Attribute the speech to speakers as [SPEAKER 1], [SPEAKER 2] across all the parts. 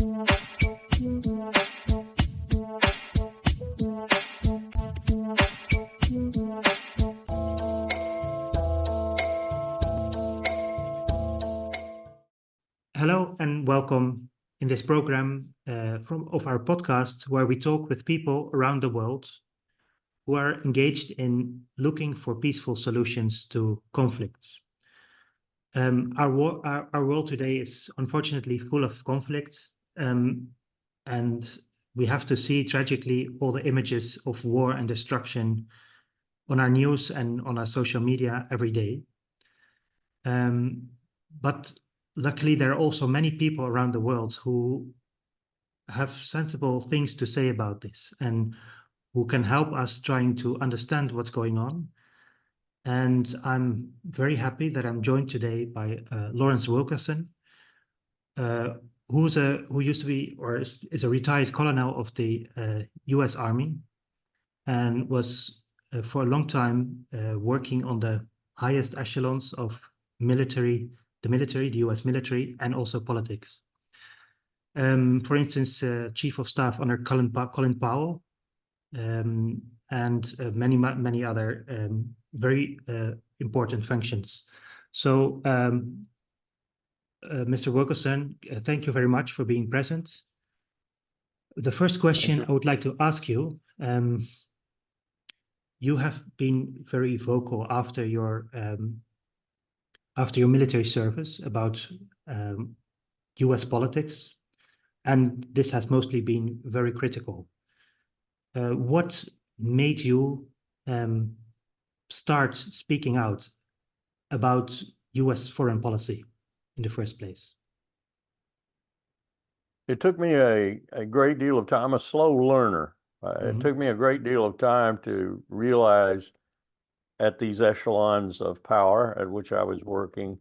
[SPEAKER 1] Hello and welcome in this program of our podcast, where we talk with people around the world who are engaged in looking for peaceful solutions to conflicts. Our world today is unfortunately full of conflicts, and we have to see tragically all the images of war and destruction on our news and on our social media every day. But luckily, there are also many people around the world who have sensible things to say about this and who can help us trying to understand what's going on. And I'm very happy that I'm joined today by Lawrence Wilkerson, who used to be or is a retired colonel of the U.S. Army and was for a long time working on the highest echelons of the U.S. military, and also politics. For instance, Chief of Staff under Colin Powell, and many other very important functions. So, Mr. Wilkerson, thank you very much for being present. The first question I would like to ask you, you have been very vocal after your military service about US politics, and this has mostly been very critical. What made you start speaking out about US foreign policy in the first place?
[SPEAKER 2] It took me a great deal of time. I'm a slow learner. It took me a great deal of time to realize at these echelons of power at which I was working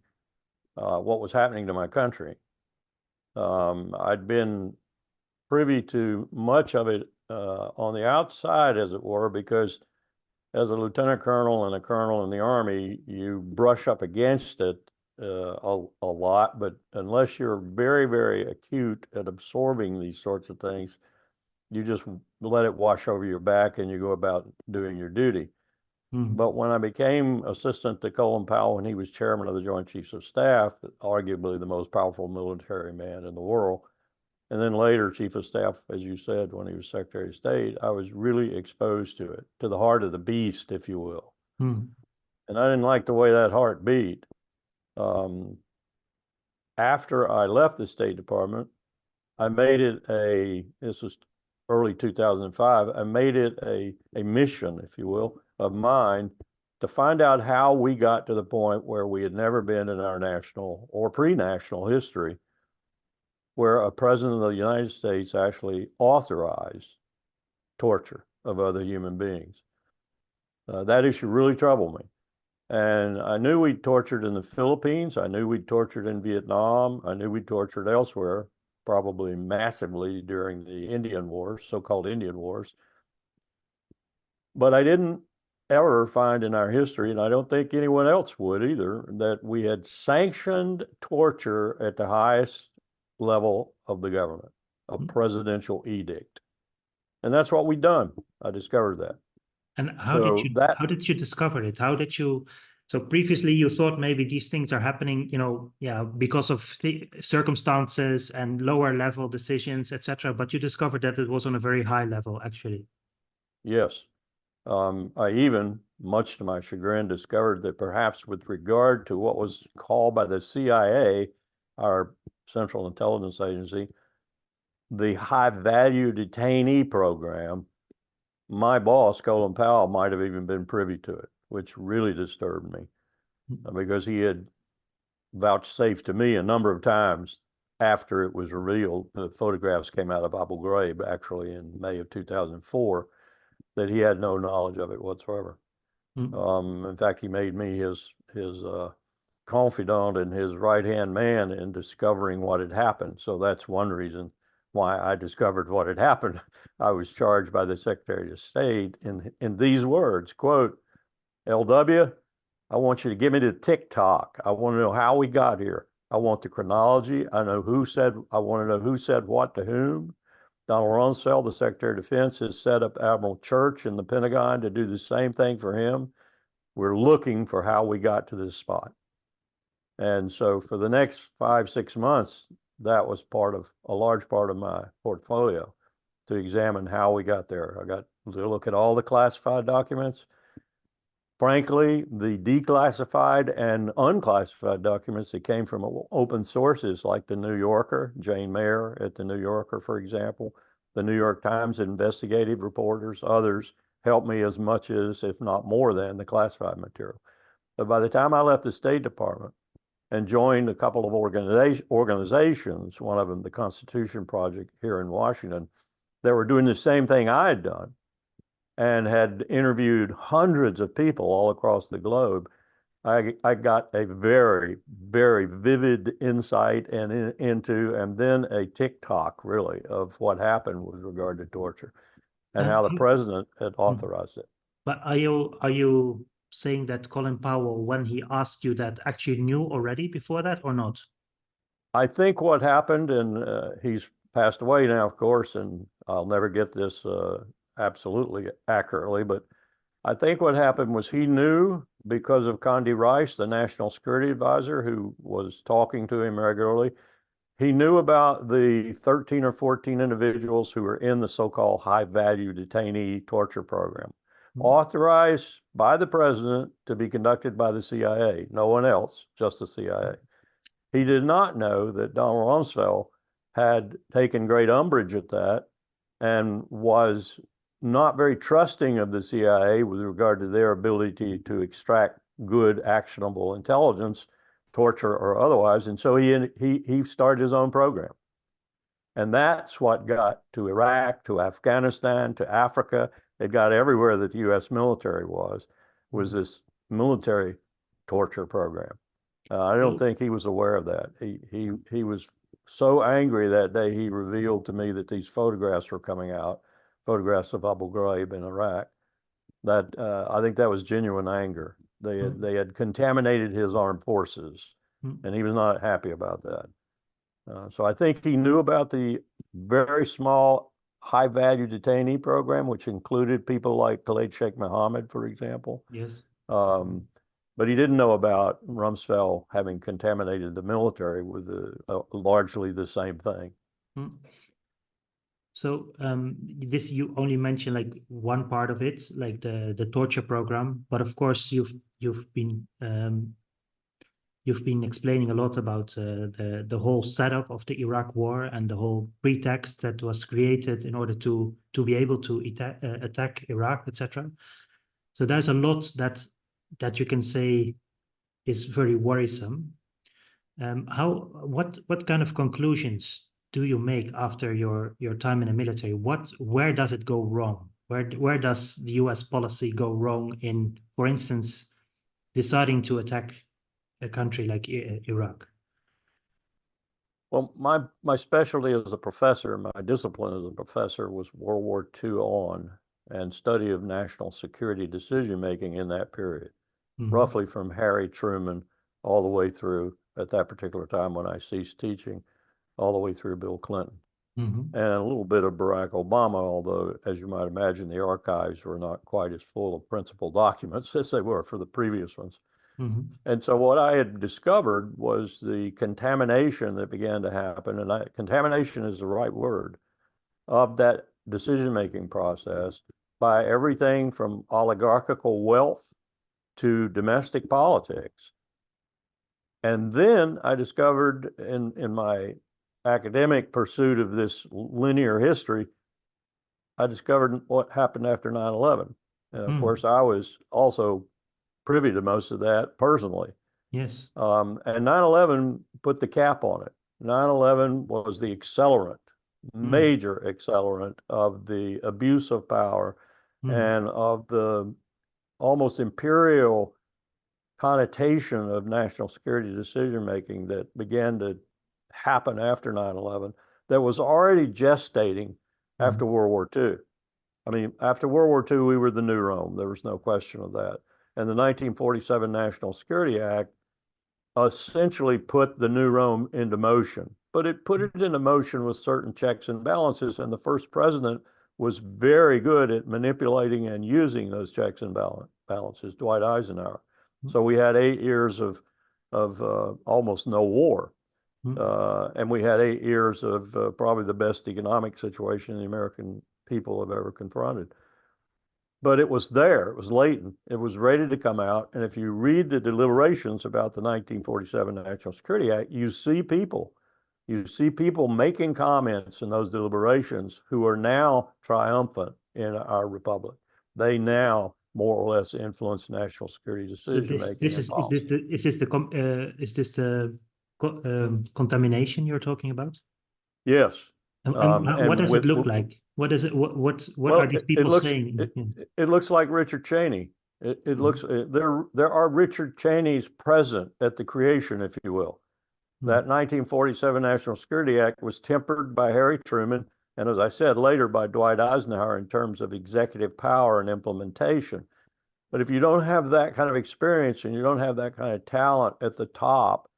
[SPEAKER 2] what was happening to my country. I'd been privy to much of it on the outside, as it were, because as a lieutenant colonel and a colonel in the Army, you brush up against it a lot, but unless you're very, very acute at absorbing these sorts of things, you just let it wash over your back and you go about doing your duty. But when I became assistant to Colin Powell, when he was chairman of the Joint Chiefs of Staff, arguably the most powerful military man in the world, and then later Chief of Staff, as you said, when he was Secretary of State, I was really exposed to it, to the heart of the beast, if you will. And I didn't like the way that heart beat. After I left the State Department, I made it this was early 2005, I made it a mission, if you will, of mine to find out how we got to the point where we had never been in our national or pre-national history, where a president of the United States actually authorized torture of other human beings. That issue really troubled me. And I knew we'd tortured in the Philippines. I knew we'd tortured in Vietnam. I knew we'd tortured elsewhere, probably massively during the Indian Wars, so-called Indian Wars. But I didn't ever find in our history, and I don't think anyone else would either, that we had sanctioned torture at the highest level of the government, a presidential edict. And that's what we've done. I discovered that.
[SPEAKER 1] And how did you discover it? So previously you thought maybe these things are happening, because of the circumstances and lower level decisions, etc. But you discovered that it was on a very high level, actually.
[SPEAKER 2] Yes. I even, much to my chagrin, discovered that perhaps with regard to what was called by the CIA, our Central Intelligence Agency, the high-value detainee program, my boss, Colin Powell, might have even been privy to it, which really disturbed me because he had vouchsafed to me a number of times after it was revealed, the photographs came out of Abu Ghraib actually in May of 2004, that he had no knowledge of it whatsoever. In fact, he made me his confidant and his right-hand man in discovering what had happened. So that's one reason why I discovered what had happened. I was charged by the Secretary of State in these words, quote, "LW, I want you to give me the TikTok. I want to know how we got here. I want the chronology. I want to know who said what to whom. Donald Rumsfeld, the Secretary of Defense, has set up Admiral Church in the Pentagon to do the same thing for him. We're looking for how we got to this spot. And so for the next 5-6 months, that was a large part of my portfolio, to examine how we got there. I got to look at all the classified documents. Frankly, the declassified and unclassified documents that came from open sources like the New Yorker, Jane Mayer at the New Yorker, for example, the New York Times investigative reporters, others helped me as much as, if not more than, the classified material. But by the time I left the State Department and joined a couple of organizations, one of them the Constitution Project here in Washington, that were doing the same thing I had done, and had interviewed hundreds of people all across the globe, I got a very, very vivid insight into, and then a TikTok really of what happened with regard to torture and how the president had authorized it.
[SPEAKER 1] But are you saying that Colin Powell, when he asked you that, actually knew already before that or not?
[SPEAKER 2] I think what happened, and he's passed away now, of course, and I'll never get this absolutely accurately, but I think what happened was he knew because of Condi Rice, the national security advisor who was talking to him regularly. He knew about the 13 or 14 individuals who were in the so-called high-value detainee torture program, authorized by the president to be conducted by the CIA, no one else, just the CIA. He did not know that Donald Rumsfeld had taken great umbrage at that and was not very trusting of the CIA with regard to their ability to extract good, actionable intelligence, torture or otherwise. And so he started his own program. And that's what got to Iraq, to Afghanistan, to Africa. It got everywhere that the U.S. military was this military torture program. I don't think he was aware of that. He was so angry that day he revealed to me that these photographs were coming out, photographs of Abu Ghraib in Iraq, that I think that was genuine anger. They had contaminated his armed forces, and he was not happy about that. So I think he knew about the very small, high-value detainee program, which included people like Khalid Sheikh Mohammed, for example.
[SPEAKER 1] Yes.
[SPEAKER 2] But he didn't know about Rumsfeld having contaminated the military with largely the same thing.
[SPEAKER 1] So this, you only mentioned like one part of it, like the torture program, but of course you've been explaining a lot about the whole setup of the Iraq War and the whole pretext that was created in order to be able to attack Iraq, etc. So there's a lot that you can say is very worrisome. What kind of conclusions do you make after your time in the military? Where does it go wrong? Where does the U.S. policy go wrong in, for instance, deciding to attack a country like Iraq?
[SPEAKER 2] Well, my specialty as a professor, my discipline as a professor was World War II on, and study of national security decision-making in that period, roughly from Harry Truman all the way through, at that particular time when I ceased teaching, all the way through Bill Clinton. And a little bit of Barack Obama, although, as you might imagine, the archives were not quite as full of principal documents as they were for the previous ones. And so what I had discovered was the contamination that began to happen, and contamination is the right word, of that decision-making process by everything from oligarchical wealth to domestic politics. And then I discovered in my academic pursuit of this linear history, I discovered what happened after 9/11. And of course, I was also privy to most of that personally.
[SPEAKER 1] Yes.
[SPEAKER 2] And 9/11 put the cap on it. 9/11 was the accelerant, major accelerant of the abuse of power and of the almost imperial connotation of national security decision-making that began to happen after 9/11 that was already gestating after World War II. I mean, after World War II, we were the new Rome. There was no question of that. And the 1947 National Security Act essentially put the new Rome into motion, but it put it into motion with certain checks and balances. And the first president was very good at manipulating and using those checks and balances, Dwight Eisenhower. So we had 8 years of almost no war. And we had 8 years of probably the best economic situation the American people have ever confronted. But it was there, it was latent, it was ready to come out. And if you read the deliberations about the 1947 National Security Act, you see people making comments in those deliberations who are now triumphant in our republic. They now more or less influence national security decision making and policy.
[SPEAKER 1] Is this the contamination you're talking about?
[SPEAKER 2] Yes.
[SPEAKER 1] And what does it look like? What is it? What are these people saying?
[SPEAKER 2] It looks like Richard Cheney. It looks there are Richard Cheneys present at the creation, if you will. That 1947 National Security Act was tempered by Harry Truman, and as I said later, by Dwight Eisenhower in terms of executive power and implementation. But if you don't have that kind of experience and you don't have that kind of talent at the top,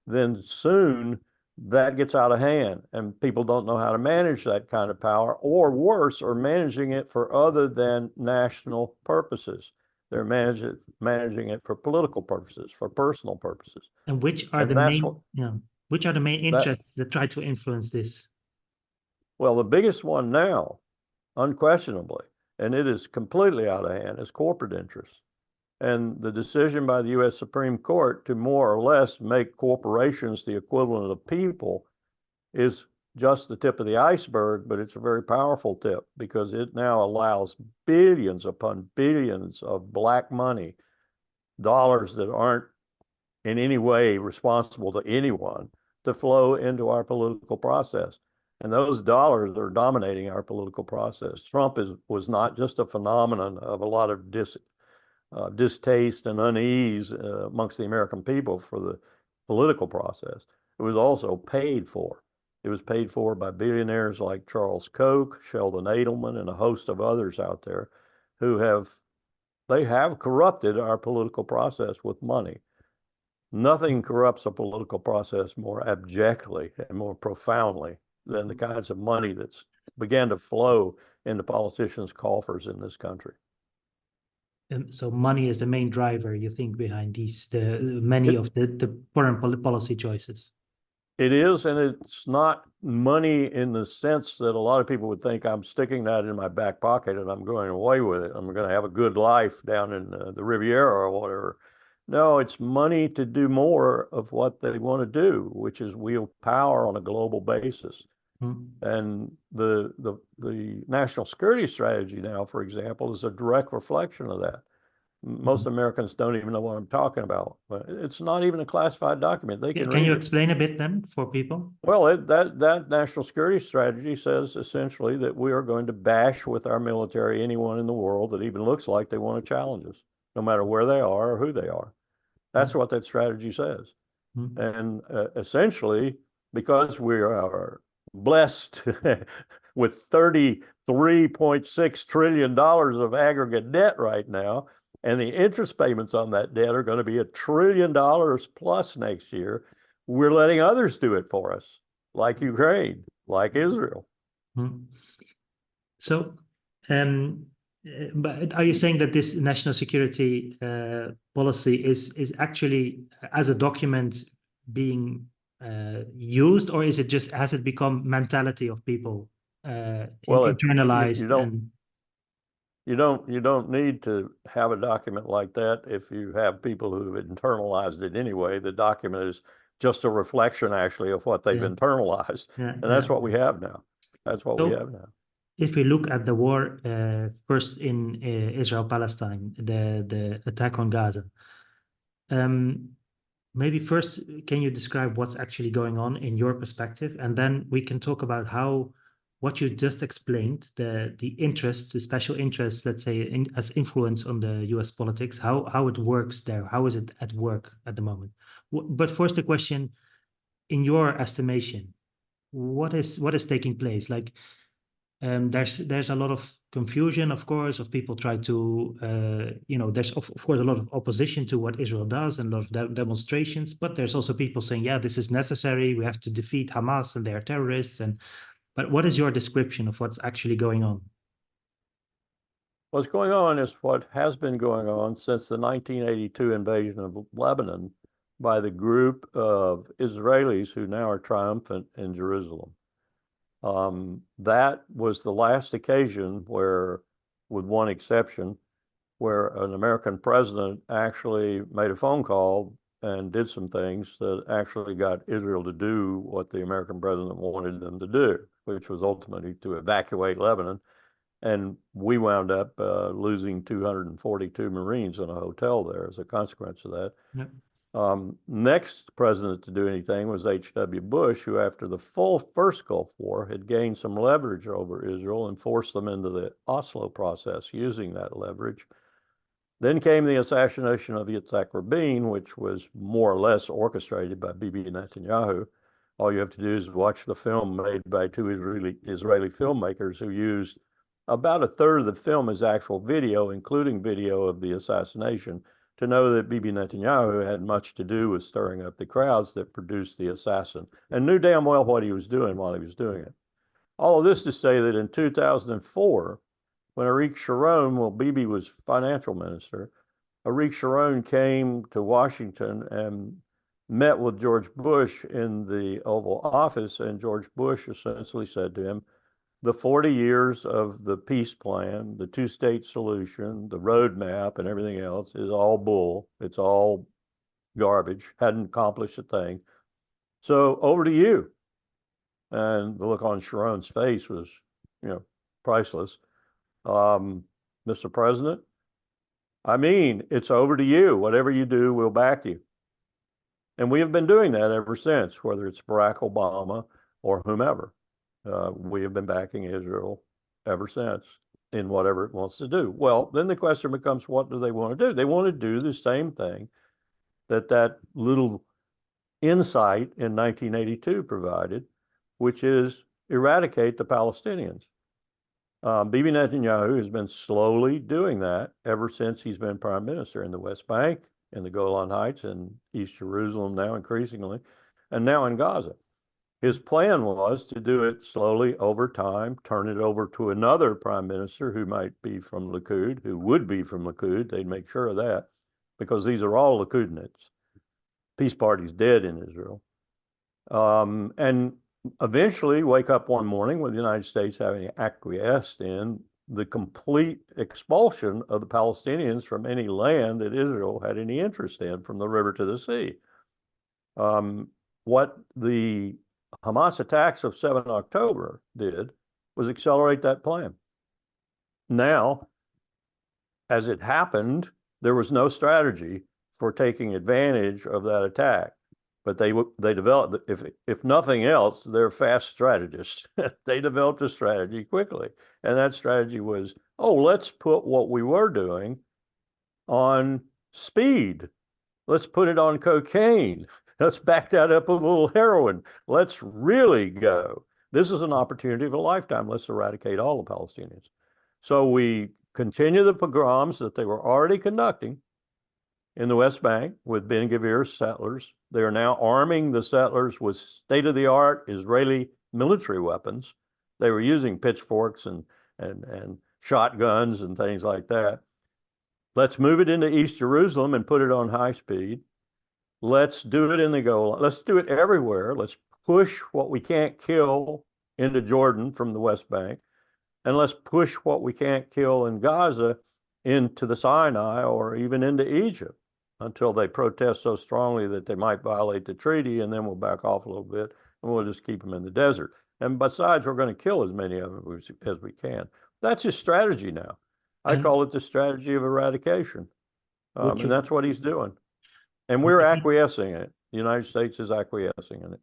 [SPEAKER 2] then soon that gets out of hand and people don't know how to manage that kind of power, or worse, are managing it for other than national purposes. They're managing it for political purposes, for personal purposes.
[SPEAKER 1] And which are the main interests that try to influence this?
[SPEAKER 2] Well, the biggest one now, unquestionably, and it is completely out of hand, is corporate interests. And the decision by the U.S. Supreme Court to more or less make corporations the equivalent of people is just the tip of the iceberg, but it's a very powerful tip because it now allows billions upon billions of black money, dollars that aren't in any way responsible to anyone, to flow into our political process. And those dollars are dominating our political process. Trump was not just a phenomenon of a lot of distaste and unease amongst the American people for the political process. It was also paid for. It was paid for by billionaires like Charles Koch, Sheldon Adelman, and a host of others out there who have corrupted our political process with money. Nothing corrupts a political process more abjectly and more profoundly than the kinds of money that's began to flow into politicians' coffers in this country.
[SPEAKER 1] So money is the main driver, you think, behind many of the foreign policy choices?
[SPEAKER 2] It is, and it's not money in the sense that a lot of people would think I'm sticking that in my back pocket and I'm going away with it. I'm going to have a good life down in the Riviera or whatever. No, it's money to do more of what they want to do, which is wield power on a global basis. And the national security strategy now, for example, is a direct reflection of that. Most Americans don't even know what I'm talking about. It's not even a classified document. They can
[SPEAKER 1] you explain a bit then for people?
[SPEAKER 2] Well, that national security strategy says essentially that we are going to bash with our military anyone in the world that even looks like they want to challenge us, no matter where they are or who they are. That's what that strategy says. And essentially, because we are blessed with $33.6 trillion of aggregate debt right now, and the interest payments on that debt are going to be $1 trillion plus next year, we're letting others do it for us, like Ukraine, like Israel.
[SPEAKER 1] So, but are you saying that this national security policy is actually, as a document, being used, or is it just, has it become mentality of people, internalized?
[SPEAKER 2] You don't need to have a document like that if you have people who've internalized it anyway. The document is just a reflection, actually, of what they've internalized, and that's what we have now. That's what we have now.
[SPEAKER 1] If we look at the war, first in Israel-Palestine, the attack on Gaza, maybe first, can you describe what's actually going on in your perspective? And then we can talk about how what you just explained, the interests, the special interests, let's say, as influence on the US politics, how it works there, how is it at work at the moment? But first, the question, in your estimation, what is taking place? Like, there's a lot of confusion, of course, of people try to, there's of course a lot of opposition to what Israel does and a lot of demonstrations, but there's also people saying, yeah, this is necessary. We have to defeat Hamas and their terrorists. But what is your description of what's actually going on?
[SPEAKER 2] What's going on is what has been going on since the 1982 invasion of Lebanon by the group of Israelis who now are triumphant in Jerusalem. That was the last occasion where, with one exception, where an American president actually made a phone call and did some things that actually got Israel to do what the American president wanted them to do, which was ultimately to evacuate Lebanon. And we wound up losing 242 Marines in a hotel there as a consequence of that.
[SPEAKER 1] Yep.
[SPEAKER 2] Next president to do anything was H.W. Bush, who after the full first Gulf War had gained some leverage over Israel and forced them into the Oslo process using that leverage. Then came the assassination of Yitzhak Rabin, which was more or less orchestrated by Bibi Netanyahu. All you have to do is watch the film made by two Israeli filmmakers who used about a third of the film as actual video, including video of the assassination, to know that Bibi Netanyahu had much to do with stirring up the crowds that produced the assassin and knew damn well what he was doing while he was doing it. All of this to say that in 2004, when Ariel Sharon, well, Bibi was financial minister, Ariel Sharon came to Washington and met with George Bush in the Oval Office, and George Bush essentially said to him, the 40 years of the peace plan, the two-state solution, the roadmap, and everything else is all bull. It's all garbage. Hadn't accomplished a thing. So over to you. And the look on Sharon's face was, priceless. Mr. President, I mean, it's over to you. Whatever you do, we'll back you. And we have been doing that ever since, whether it's Barack Obama or whomever. We have been backing Israel ever since in whatever it wants to do. Well, then the question becomes, what do they want to do? They want to do the same thing that little insight in 1982 provided, which is eradicate the Palestinians. Bibi Netanyahu has been slowly doing that ever since he's been prime minister in the West Bank, in the Golan Heights, in East Jerusalem now increasingly, and now in Gaza. His plan was to do it slowly over time, turn it over to another prime minister who might be from Likud, who would be from Likud. They'd make sure of that, because these are all Likudniks. Peace party's dead in Israel. And eventually wake up one morning with the United States having acquiesced in the complete expulsion of the Palestinians from any land that Israel had any interest in, from the river to the sea. What the Hamas attacks of 7 October did was accelerate that plan. Now, as it happened, there was no strategy for taking advantage of that attack. But they developed, if nothing else, they're fast strategists. They developed a strategy quickly. And that strategy was, let's put what we were doing on speed. Let's put it on cocaine. Let's back that up with a little heroin. Let's really go. This is an opportunity of a lifetime. Let's eradicate all the Palestinians. So we continue the pogroms that they were already conducting in the West Bank with Ben Gvir's settlers. They are now arming the settlers with state-of-the-art Israeli military weapons. They were using pitchforks and shotguns and things like that. Let's move it into East Jerusalem and put it on high speed. Let's do it in the Golan. Let's do it everywhere. Let's push what we can't kill into Jordan from the West Bank. And let's push what we can't kill in Gaza into the Sinai or even into Egypt until they protest so strongly that they might violate the treaty, and then we'll back off a little bit and we'll just keep them in the desert. And besides, we're going to kill as many of them as we can. That's his strategy now. I call it the strategy of eradication. And that's what he's doing. And we're acquiescing in it. The United States is acquiescing in it.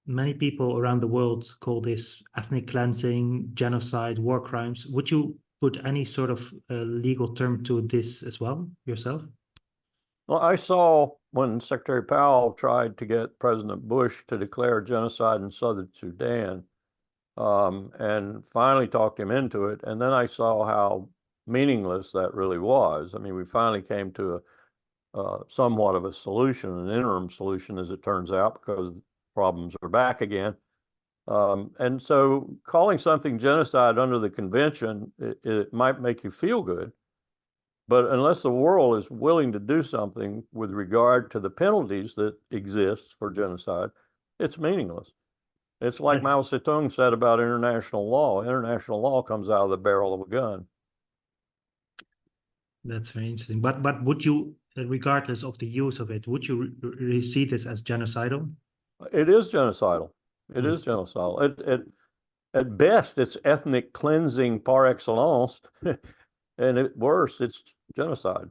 [SPEAKER 1] Many people around the world call this ethnic cleansing, genocide, war crimes. Would you put any sort of legal term to this as well, yourself?
[SPEAKER 2] Well, I saw when Secretary Powell tried to get President Bush to declare genocide in southern Sudan, and finally talked him into it. And then I saw how meaningless that really was. I mean, we finally came to somewhat of a solution, an interim solution, as it turns out, because problems are back again. And so calling something genocide under the convention, it might make you feel good, but unless the world is willing to do something with regard to the penalties that exist for genocide, it's meaningless. It's like Mao Zedong said about international law. International law comes out of the barrel of a gun.
[SPEAKER 1] That's very interesting. But would you, regardless of the use of it, would you really see this as genocidal?
[SPEAKER 2] It is genocidal. It is genocidal. At best, it's ethnic cleansing par excellence, and at worst, it's genocide.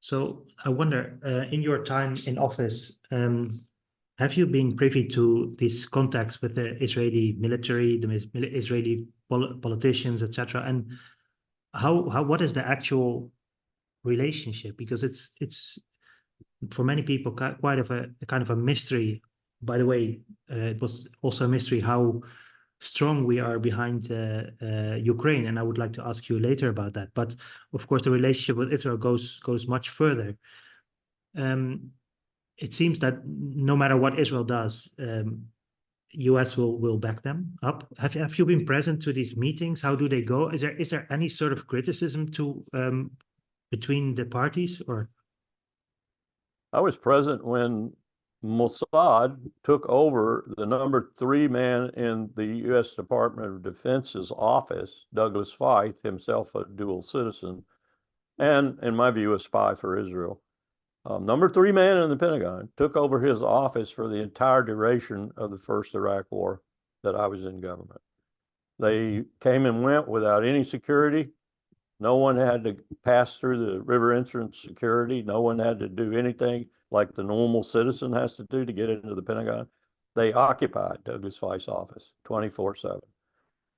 [SPEAKER 1] So I wonder, in your time in office, have you been privy to these contacts with the Israeli military, the Israeli politicians, etc.? And what is the actual relationship? Because it's for many people quite of a kind of a mystery. By the way, it was also a mystery how strong we are behind Ukraine, and I would like to ask you later about that. But of course, the relationship with Israel goes much further. It seems that no matter what Israel does, US will back them up. Have you been present to these meetings? How do they go? Is there any sort of criticism to between the parties, or?
[SPEAKER 2] I was present when Mossad took over the number 3 man in the U.S. Department of Defense's office, Douglas Feith, himself a dual citizen, and in my view, a spy for Israel. Number 3 man in the Pentagon took over his office for the entire duration of the first Iraq War that I was in government. They came and went without any security. No one had to pass through the river entrance security. No one had to do anything like the normal citizen has to do to get into the Pentagon. They occupied Douglas Feith's office 24/7.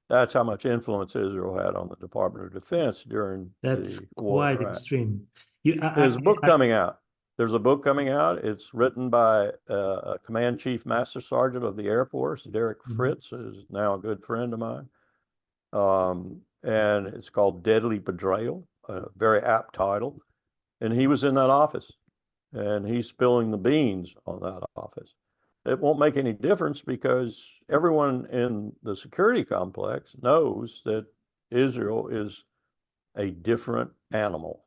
[SPEAKER 2] That's how much influence Israel had on the Department of Defense during the war in
[SPEAKER 1] Quite
[SPEAKER 2] Iraq.
[SPEAKER 1] extreme.
[SPEAKER 2] There's a book coming out. There's a book coming out. It's written by a Command Chief Master Sergeant of the Air Force, Derek Fritz, who's now a good friend of mine. And it's called Deadly Betrayal, a very apt title. And he was in that office, and he's spilling the beans on that office. It won't make any difference because everyone in the security complex knows that Israel is a different animal.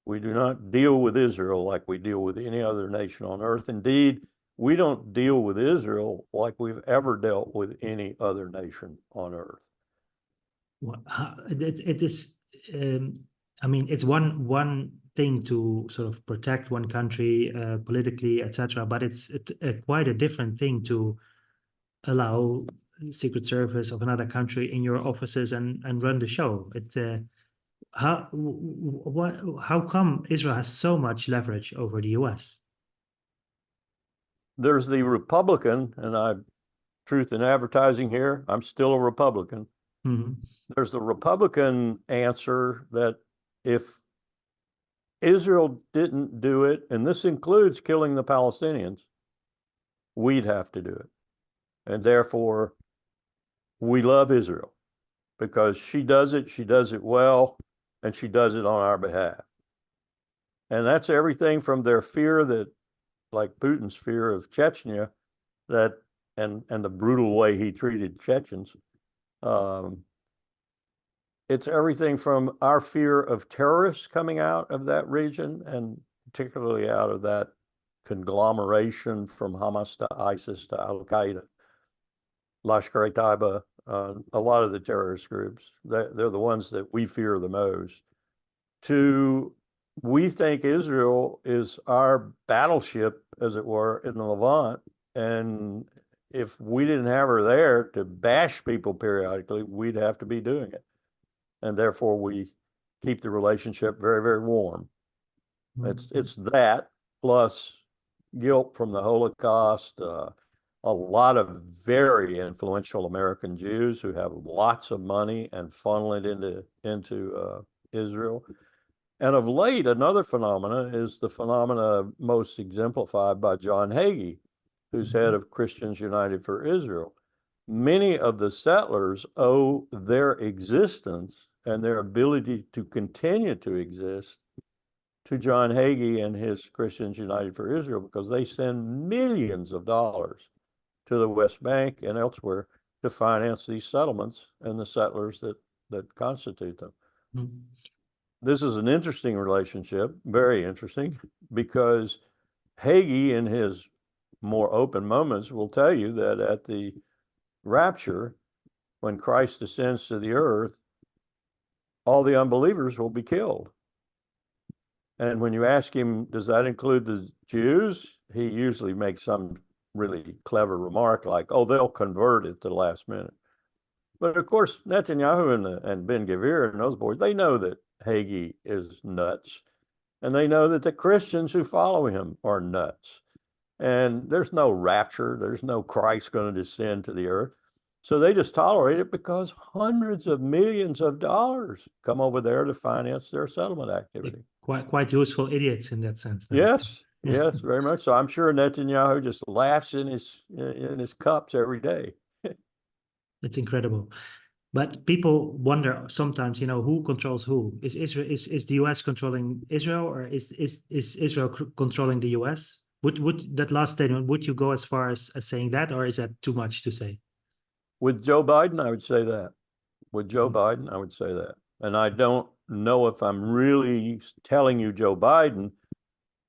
[SPEAKER 2] We do not deal with Israel like we deal with any other nation on earth. Indeed, we don't deal with Israel like we've ever dealt with any other nation on earth.
[SPEAKER 1] Well, it is. I mean, it's one thing to sort of protect one country politically, etc. But it's quite a different thing to allow Secret Service of another country in your offices and run the show. How come Israel has so much leverage over the US?
[SPEAKER 2] There's the Republican, and truth in advertising here, I'm still a Republican. There's the Republican answer that if Israel didn't do it, and this includes killing the Palestinians, we'd have to do it. And therefore, we love Israel because she does it well, and she does it on our behalf. And that's everything from their fear that, like Putin's fear of Chechnya, and the brutal way he treated Chechens. It's everything from our fear of terrorists coming out of that region, and particularly out of that conglomeration from Hamas to ISIS to Al-Qaeda, Lashkar-e-Taiba, a lot of the terrorist groups. They're the ones that we fear the most. We think Israel is our battleship, as it were, in the Levant, and if we didn't have her there to bash people periodically, we'd have to be doing it. And therefore, we keep the relationship very, very warm. It's that plus guilt from the Holocaust, a lot of very influential American Jews who have lots of money and funnel it into Israel. And of late, another phenomena is the phenomena most exemplified by John Hagee, who's head of Christians United for Israel. many of the settlers owe their existence and their ability to continue to exist to John Hagee and his Christians United for Israel, because they send millions of dollars to the West Bank and elsewhere to finance these settlements and the settlers that constitute them.
[SPEAKER 1] Mm-hmm.
[SPEAKER 2] This is an interesting relationship, very interesting, because Hagee, in his more open moments, will tell you that at the rapture, when Christ descends to the earth, all the unbelievers will be killed. And when you ask him, does that include the Jews? He usually makes some really clever remark like, oh, they'll convert at the last minute. But of course, Netanyahu and Ben-Gvir and those boys, they know that Hagee is nuts. And they know that the Christians who follow him are nuts. And there's no rapture. There's no Christ going to descend to the earth. So they just tolerate it because hundreds of millions of dollars come over there to finance their settlement activity.
[SPEAKER 1] Quite useful idiots in that sense, then.
[SPEAKER 2] Yes, yes, very much so. I'm sure Netanyahu just laughs in his cups every day.
[SPEAKER 1] It's incredible. But people wonder sometimes, who controls who? Is Israel is the US controlling Israel, or is Israel controlling the US? Would that last statement, would you go as far as saying that, or is that too much to say?
[SPEAKER 2] With Joe Biden, I would say that. With Joe Biden, I would say that. And I don't know if I'm really telling you Joe Biden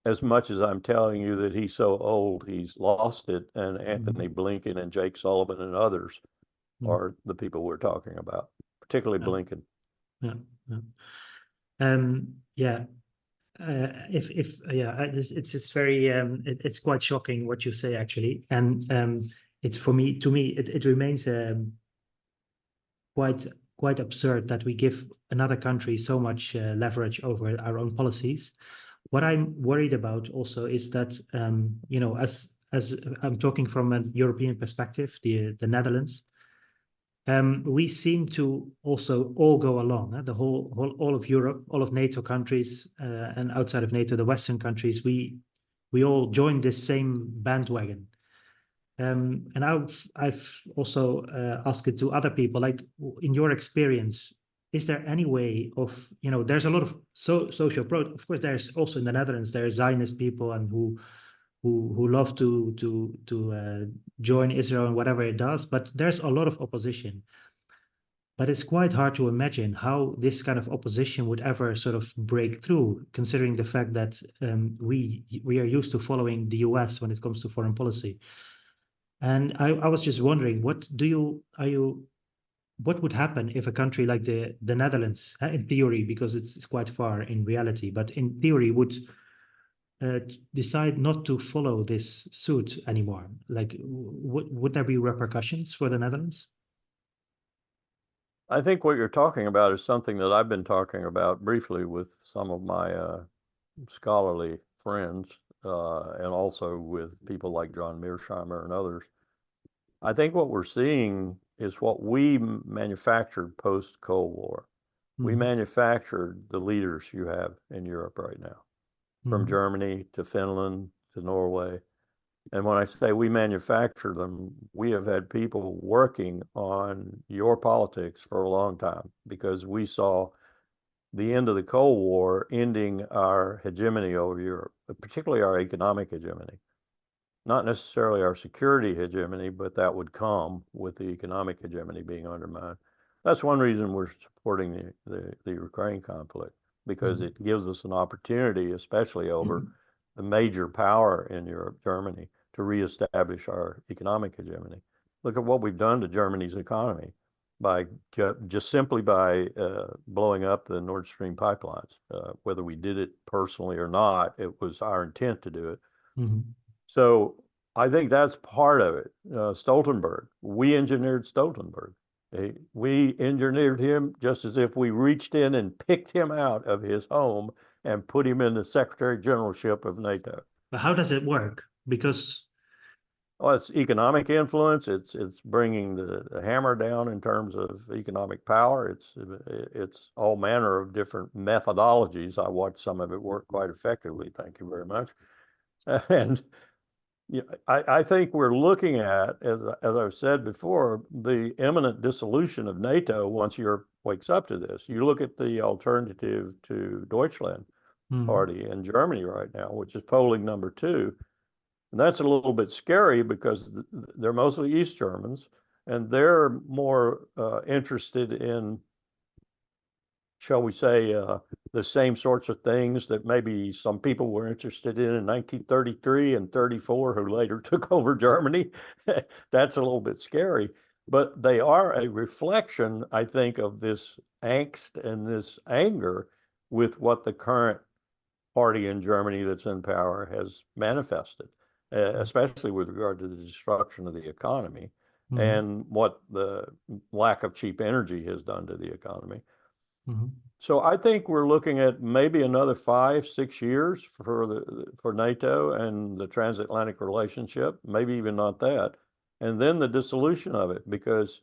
[SPEAKER 2] as much as I'm telling you that he's so old, he's lost it. And Anthony Blinken and Jake Sullivan and others are the people we're talking about, particularly Blinken.
[SPEAKER 1] Yeah. It's just very it's quite shocking what you say, actually, and it's to me it remains quite absurd that we give another country so much leverage over our own policies. What I'm worried about also is that as I'm talking from a European perspective, the Netherlands. We seem to also all go along. All of Europe, all of NATO countries, and outside of NATO, the Western countries, we all join this same bandwagon. And I've also asked it to other people, like, in your experience, is there any way of, there's a lot of social protest. Of course, there's also in the Netherlands, there are Zionist people and who love to join Israel and whatever it does, but there's a lot of opposition. But it's quite hard to imagine how this kind of opposition would ever sort of break through, considering the fact that we are used to following the US when it comes to foreign policy. And I was just wondering, what would happen if a country like the Netherlands, in theory, because it's quite far in reality, but in theory would decide not to follow this suit anymore? Like, would there be repercussions for the Netherlands?
[SPEAKER 2] I think what you're talking about is something that I've been talking about briefly with some of my scholarly friends, and also with people like John Mearsheimer and others. I think what we're seeing is what we manufactured post-Cold War. We manufactured the leaders you have in Europe right now, from Germany to Finland to Norway. And when I say we manufacture them, we have had people working on your politics for a long time, because we saw the end of the Cold War ending our hegemony over Europe, particularly our economic hegemony. Not necessarily our security hegemony, but that would come with the economic hegemony being undermined. That's one reason we're supporting the Ukraine conflict, because it gives us an opportunity, especially over the major power in Europe, Germany, to reestablish our economic hegemony. Look at what we've done to Germany's economy by just simply by blowing up the Nord Stream pipelines. Whether we did it personally or not, it was our intent to do it. So I think that's part of it. Stoltenberg, we engineered Stoltenberg. We engineered him just as if we reached in and picked him out of his home and put him in the Secretary Generalship of NATO.
[SPEAKER 1] But how does it work? Because
[SPEAKER 2] it's economic influence. It's bringing the hammer down in terms of economic power. It's all manner of different methodologies. I watched some of it work quite effectively. Thank you very much. And Yeah, I think we're looking at, as I've said before, the imminent dissolution of NATO once Europe wakes up to this. You look at the alternative to Deutschland party in Germany right now, which is polling number 2. And that's a little bit scary because they're mostly East Germans, and they're more interested in, shall we say, the same sorts of things that maybe some people were interested in 1933 and 34, who later took over Germany. That's a little bit scary, but they are a reflection, I think, of this angst and this anger with what the current party in Germany that's in power has manifested, especially with regard to the destruction of the economy and what the lack of cheap energy has done to the economy. So I think we're looking at maybe another 5-6 years for NATO and the transatlantic relationship, maybe even not that, and then the dissolution of it, because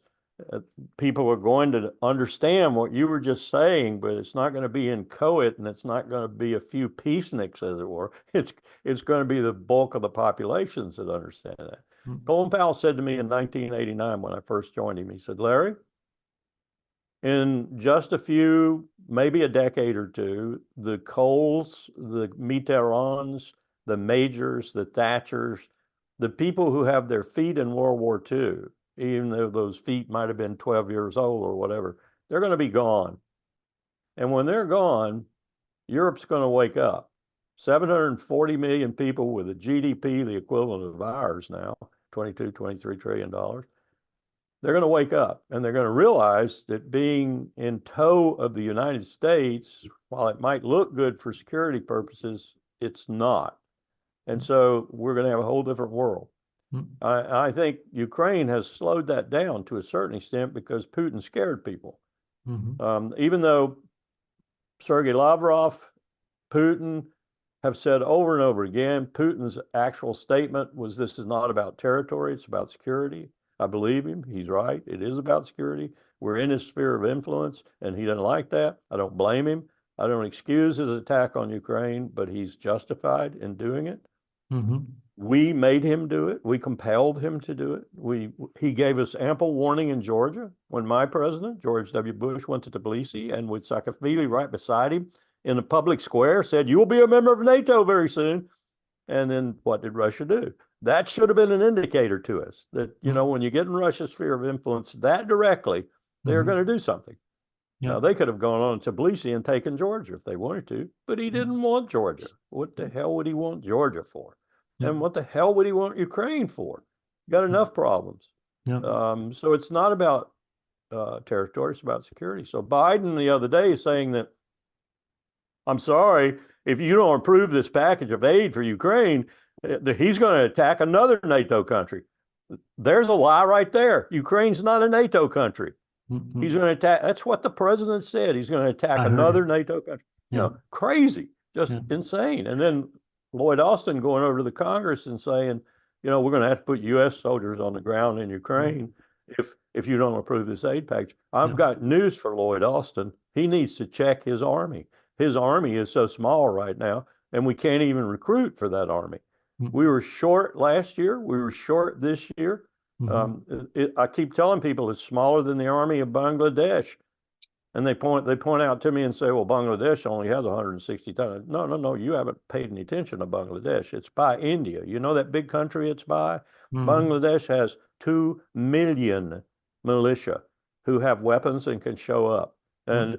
[SPEAKER 2] people are going to understand what you were just saying, but it's not going to be inchoate, and it's not going to be a few peaceniks, as it were. It's going to be the bulk of the populations that understand that. Colin Powell said to me in 1989 when I first joined him, he said, "Larry, in just a few, maybe a decade or two, the Kohls, the Mitterrands, the Majors, the Thatchers, the people who have their feet in World War II, even though those feet might have been 12 years old or whatever, they're going to be gone. And when they're gone, Europe's going to wake up. 740 million people with a GDP the equivalent of ours now, $22-23 trillion. They're going to wake up, and they're going to realize that being in tow of the United States, while it might look good for security purposes, it's not. And so we're going to have a whole different world. I think Ukraine has slowed that down to a certain extent because Putin scared people. Even though Sergei Lavrov, Putin have said over and over again, Putin's actual statement was, this is not about territory, it's about security. I believe him. He's right. It is about security. We're in his sphere of influence, and he doesn't like that. I don't blame him. I don't excuse his attack on Ukraine, but he's justified in doing it. We made him do it. We compelled him to do it. He gave us ample warning in Georgia when my president, George W. Bush, went to Tbilisi, and with Saakashvili right beside him in a public square said, "You will be a member of NATO very soon." And then what did Russia do? That should have been an indicator to us that, you know, when you get in Russia's sphere of influence that directly, they're going to do something. Now, they could have gone on to Tbilisi and taken Georgia if they wanted to, but he didn't want Georgia. What the hell would he want Georgia for? And what the hell would he want Ukraine for? Got enough problems. So it's not about territory, it's about security. So Biden the other day is saying that, I'm sorry, if you don't approve this package of aid for Ukraine, he's going to attack another NATO country. There's a lie right there. Ukraine's not a NATO country. He's going to attack. That's what the president said. He's going to attack another NATO country. You know, crazy, just insane. And then Lloyd Austin going over to the Congress and saying, you know, we're going to have to put U.S. soldiers on the ground in Ukraine if you don't approve this aid package. I've got news for Lloyd Austin. He needs to check his army. His army is so small right now, and we can't even recruit for that army. We were short last year. We were short this year. I keep telling people it's smaller than the army of Bangladesh. And they point out to me and say, well, Bangladesh only has 160,000. No, you haven't paid any attention to Bangladesh. It's by India. You know that big country it's by? Bangladesh has 2 million militia who have weapons and can show up. And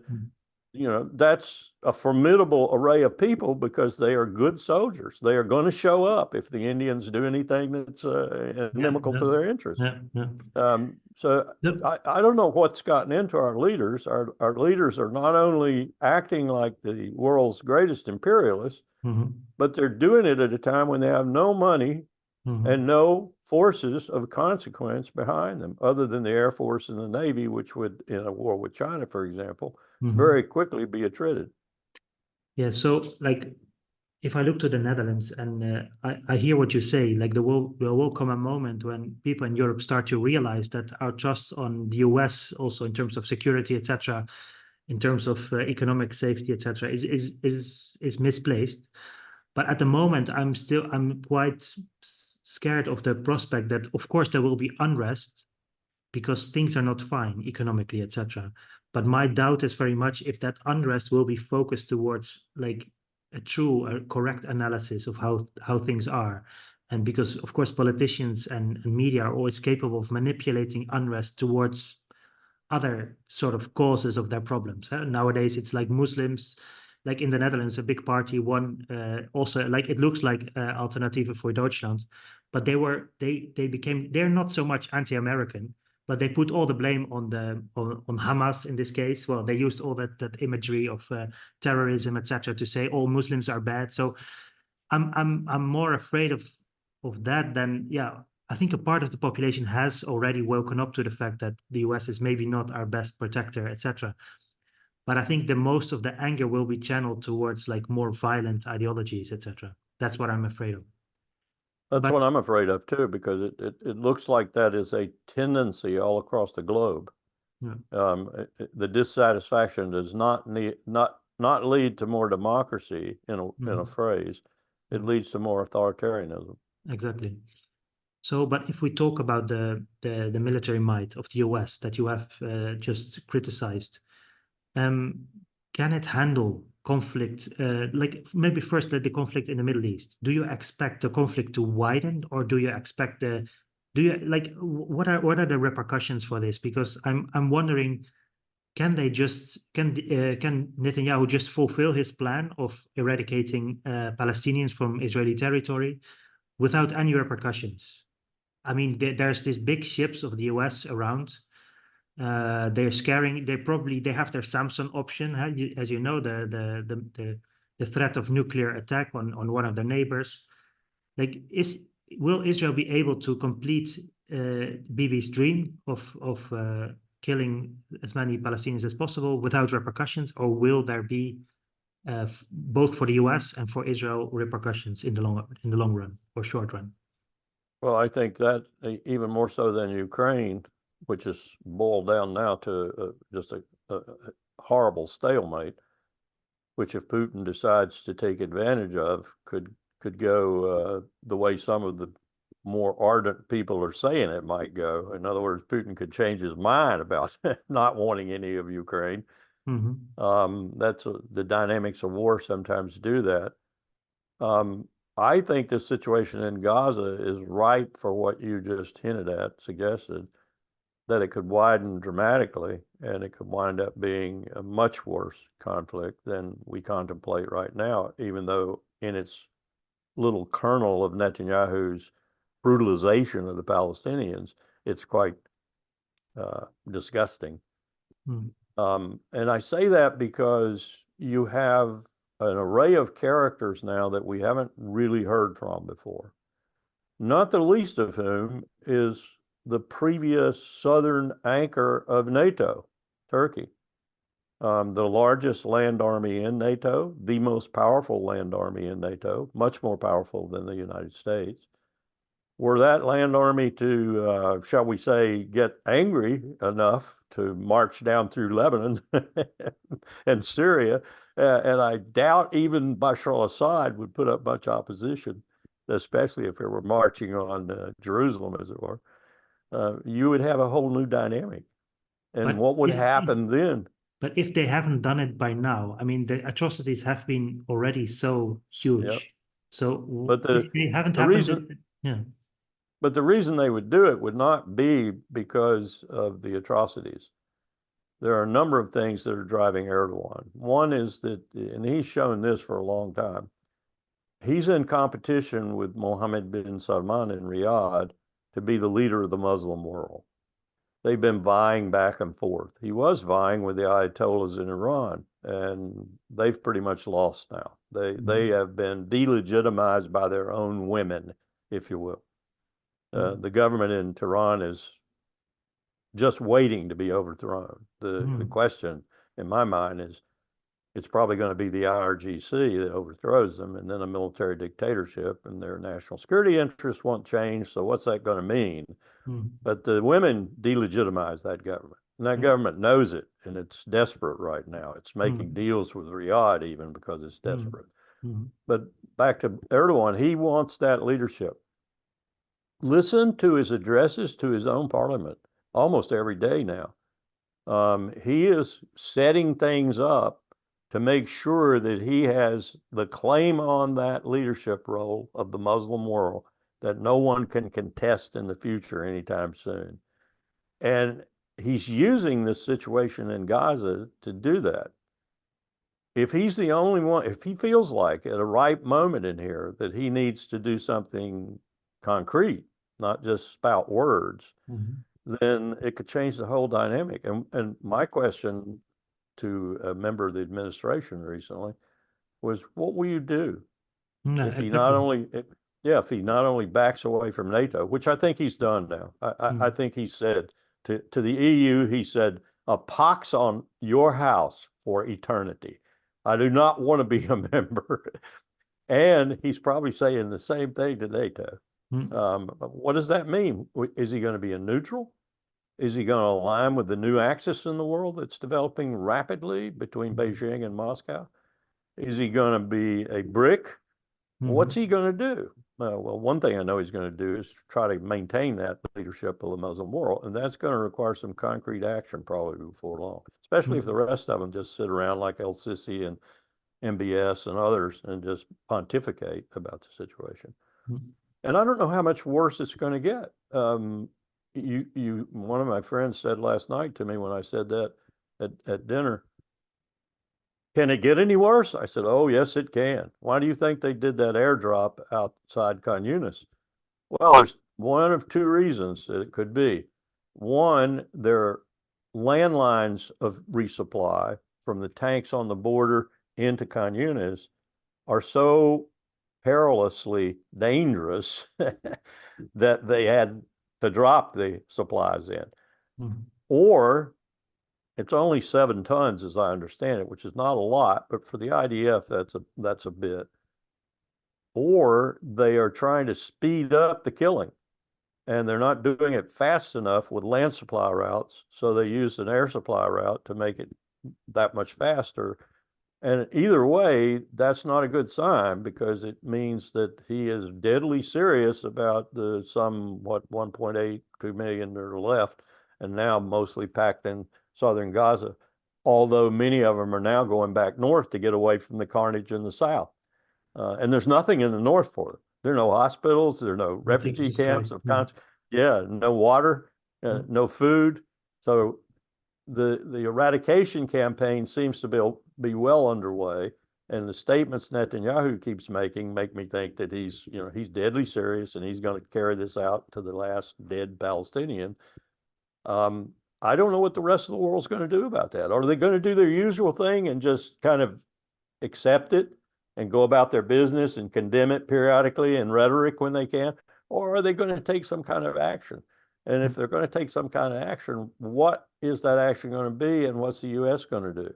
[SPEAKER 2] you know, that's a formidable array of people because they are good soldiers. They are going to show up if the Indians do anything that's inimical to their interests. So I don't know what's gotten into our leaders. Our leaders are not only acting like the world's greatest imperialists, but they're doing it at a time when they have no money and no forces of consequence behind them, other than the Air Force and the Navy, which would, in a war with China, for example, very quickly be attrited.
[SPEAKER 1] Yeah, so like if I look to the Netherlands and I hear what you say, like there will come a moment when people in Europe start to realize that our trust on the US, also in terms of security, etc., in terms of economic safety, etc., is misplaced. But at the moment, I'm quite scared of the prospect that, of course, there will be unrest because things are not fine economically, etc. But my doubt is very much if that unrest will be focused towards like a correct analysis of how things are. And because, of course, politicians and media are always capable of manipulating unrest towards other sort of causes of their problems. Nowadays, it's like Muslims, like in the Netherlands, a big party won. Also, like it looks like Alternative for Deutschland, but they're not so much anti-American, but they put all the blame on on Hamas in this case. Well, they used all that imagery of terrorism, etc., to say all Muslims are bad. So I'm more afraid of that than, yeah. I think a part of the population has already woken up to the fact that the US is maybe not our best protector, etc. But I think the most of the anger will be channeled towards like more violent ideologies, etc. That's what I'm afraid of.
[SPEAKER 2] That's
[SPEAKER 1] But
[SPEAKER 2] what I'm afraid of too, because it looks like that is a tendency all across the globe.
[SPEAKER 1] yeah,
[SPEAKER 2] The dissatisfaction does not lead to more democracy in a phrase. It leads to more authoritarianism.
[SPEAKER 1] exactly. So, but if we talk about the military might of the US that you have just criticized, um, can it handle conflict? Like maybe first the conflict in the Middle East. Do you expect the conflict to widen, or do you expect do you like what are the repercussions for this? Because I'm wondering, can they just can Netanyahu just fulfill his plan of eradicating Palestinians from Israeli territory without any repercussions? I mean, there's these big ships of the US around. They're scaring. They have their Samson option, huh? As you know, the threat of nuclear attack on one of their neighbors. Like, will Israel be able to complete Bibi's dream of killing as many Palestinians as possible without repercussions, or will there be both for the US and for Israel repercussions in the long run or short run?
[SPEAKER 2] Well, I think that even more so than Ukraine, which is boiled down now to just a horrible stalemate, which if Putin decides to take advantage of, could go the way some of the more ardent people are saying it might go. In other words, Putin could change his mind about not wanting any of Ukraine. That's the dynamics of war sometimes do that. I think the situation in Gaza is ripe for what you just hinted at, suggested, that it could widen dramatically and it could wind up being a much worse conflict than we contemplate right now, even though in its little kernel of Netanyahu's brutalization of the Palestinians, it's quite disgusting. And I say that because you have an array of characters now that we haven't really heard from before, not the least of whom is the previous southern anchor of NATO, Turkey, the largest land army in NATO, the most powerful land army in NATO, much more powerful than the United States. Were that land army to, shall we say, get angry enough to march down through Lebanon and Syria, and I doubt even Bashar al-Assad would put up much opposition, especially if it were marching on Jerusalem, as it were, you would have a whole new dynamic. And what would happen then?
[SPEAKER 1] But if they haven't done it by now, I mean, the atrocities have been already so huge.
[SPEAKER 2] Yep.
[SPEAKER 1] So
[SPEAKER 2] But
[SPEAKER 1] if they haven't happened, yeah.
[SPEAKER 2] But the reason they would do it would not be because of the atrocities. There are a number of things that are driving Erdogan. One is that, and he's shown this for a long time, he's in competition with Mohammed bin Salman in Riyadh to be the leader of the Muslim world. They've been vying back and forth. He was vying with the Ayatollahs in Iran, and they've pretty much lost now. They have been delegitimized by their own women, if you will. The government in Tehran is just waiting to be overthrown. The question in my mind is, it's probably going to be the IRGC that overthrows them, and then a military dictatorship, and their national security interests won't change. So what's that going to mean? But the women delegitimize that government, and that government knows it, and it's desperate right now. It's making deals with Riyadh even because it's desperate. But back to Erdogan, he wants that leadership. listen to his addresses to his own parliament almost every day now. He is setting things up to make sure that he has the claim on that leadership role of the Muslim world that no one can contest in the future anytime soon. And he's using this situation in Gaza to do that. If he's the only one, if he feels like at a ripe moment in here that he needs to do something concrete, not just spout words, then it could change the whole dynamic. And my question to a member of the administration recently was, what will you do if he not only, if he not only backs away from NATO, which I think he's done now. I think he said to the EU, he said, a pox on your house for eternity. I do not want to be a member. And he's probably saying the same thing to NATO. What does that mean? Is he going to be a neutral? Is he going to align with the new axis in the world that's developing rapidly between Beijing and Moscow? Is he going to be a brick? What's he going to do? Well, one thing I know he's going to do is try to maintain that leadership of the Muslim world, and that's going to require some concrete action probably before long, especially if the rest of them just sit around like El Sisi and MBS and others and just pontificate about the situation. And I don't know how much worse it's going to get. One of my friends said last night to me when I said that at dinner, can it get any worse? I said, oh, yes, it can. Why do you think they did that airdrop outside Khan Yunis? Well, there's one of two reasons that it could be. One, their landlines of resupply from the tanks on the border into Khan Yunis are so perilously dangerous that they had to drop the supplies in. Or it's only 7 tons, as I understand it, which is not a lot, but for the IDF, that's a bit. Or they are trying to speed up the killing, and they're not doing it fast enough with land supply routes, so they use an air supply route to make it that much faster. And either way, that's not a good sign, because it means that he is deadly serious about the 1.82 million that are left, and now mostly packed in southern Gaza, although many of them are now going back north to get away from the carnage in the south. And there's nothing in the north for them. There are no hospitals, there are no refugee camps, no water, no food. So the eradication campaign seems to be well underway, and the statements Netanyahu keeps making make me think that he's deadly serious and he's going to carry this out to the last dead Palestinian. I don't know what the rest of the world's going to do about that. Are they going to do their usual thing and just kind of accept it and go about their business and condemn it periodically in rhetoric when they can? Or are they going to take some kind of action? And if they're going to take some kind of action, what is that action going to be, and what's the U.S. going to do?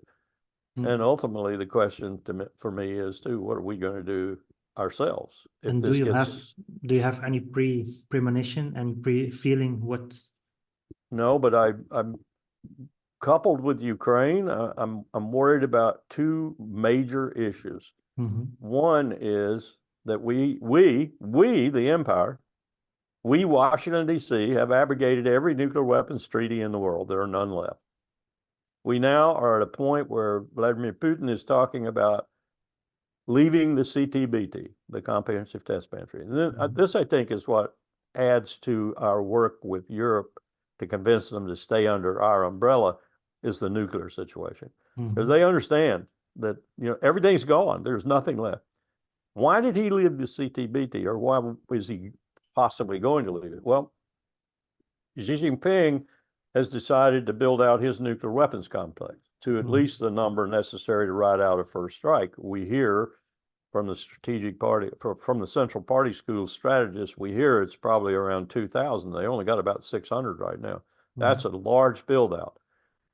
[SPEAKER 2] And ultimately, the question for me is, too, what are we going to do ourselves?
[SPEAKER 1] And do you have any premonition and pre-feeling what?
[SPEAKER 2] No, but I'm coupled with Ukraine. I'm worried about 2 major issues. One is that we, the empire, we, Washington, D.C., have abrogated every nuclear weapons treaty in the world. There are none left. We now are at a point where Vladimir Putin is talking about leaving the CTBT, the Comprehensive Test Ban Treaty. And this, I think, is what adds to our work with Europe to convince them to stay under our umbrella, is the nuclear situation. Because they understand that everything's gone. There's nothing left. Why did he leave the CTBT, or why is he possibly going to leave it? Well, Xi Jinping has decided to build out his nuclear weapons complex to at least the number necessary to ride out a first strike. We hear from the strategic party, from the Central Party School strategists, we hear it's probably around 2,000. They only got about 600 right now. That's a large build out.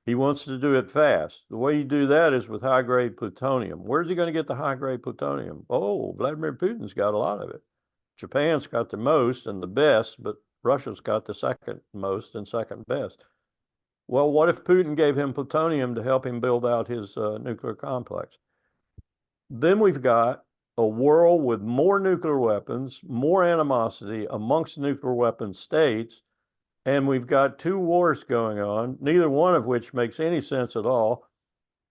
[SPEAKER 2] He wants to do it fast. The way you do that is with high-grade plutonium. Where's he going to get the high-grade plutonium? Oh, Vladimir Putin's got a lot of it. Japan's got the most and the best, but Russia's got the second most and second best. Well, what if Putin gave him plutonium to help him build out his nuclear complex? Then we've got a world with more nuclear weapons, more animosity amongst nuclear weapon states, and we've got two wars going on, neither one of which makes any sense at all.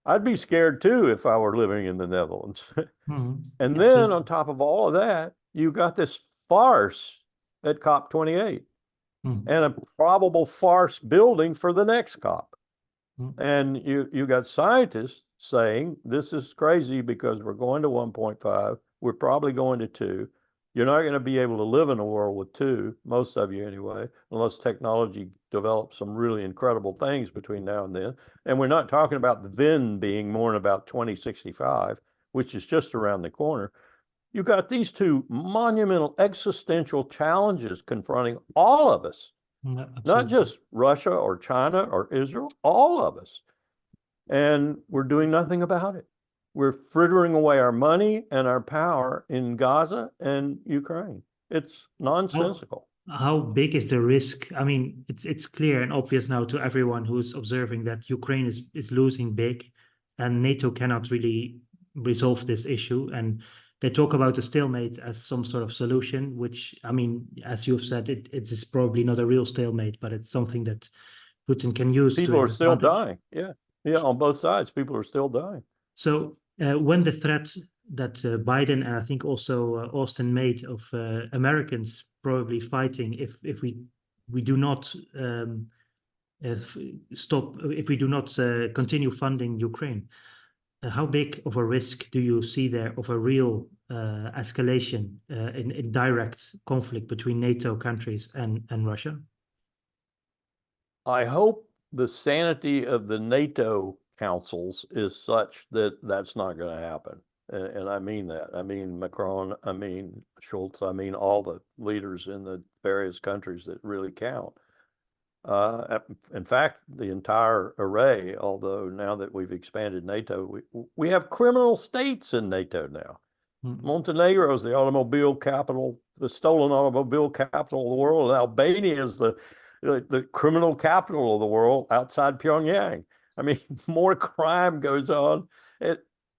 [SPEAKER 2] I'd be scared too if I were living in the Netherlands. And then on top of all of that, you got this farce at COP28 and a probable farce building for the next COP. And you got scientists saying this is crazy because we're going to 1.5, we're probably going to 2. You're not going to be able to live in a world with 2, most of you anyway, unless technology develops some really incredible things between now and then. And we're not talking about the then being more than about 2065, which is just around the corner. You've got these two monumental existential challenges confronting all of us, not just Russia or China or Israel, all of us. And we're doing nothing about it. We're frittering away our money and our power in Gaza and Ukraine. It's nonsensical.
[SPEAKER 1] How big is the risk? I mean, it's clear and obvious now to everyone who's observing that Ukraine is losing big, and NATO cannot really resolve this issue. And they talk about a stalemate as some sort of solution, which, I mean, as you've said, it is probably not a real stalemate, but it's something that Putin can use.
[SPEAKER 2] People are still dying. Yeah, on both sides, people are still dying.
[SPEAKER 1] So when the threat that Biden and I think also Austin made of Americans probably fighting if we do not if we do not continue funding Ukraine, how big of a risk do you see there of a real escalation in direct conflict between NATO countries and Russia?
[SPEAKER 2] I hope the sanity of the NATO councils is such that that's not going to happen. And I mean that. I mean Macron, I mean Schultz, I mean all the leaders in the various countries that really count. In fact, the entire array, although now that we've expanded NATO, we have criminal states in NATO now. Montenegro is the automobile capital, the stolen automobile capital of the world, and Albania is the criminal capital of the world outside Pyongyang. I mean, more crime goes on.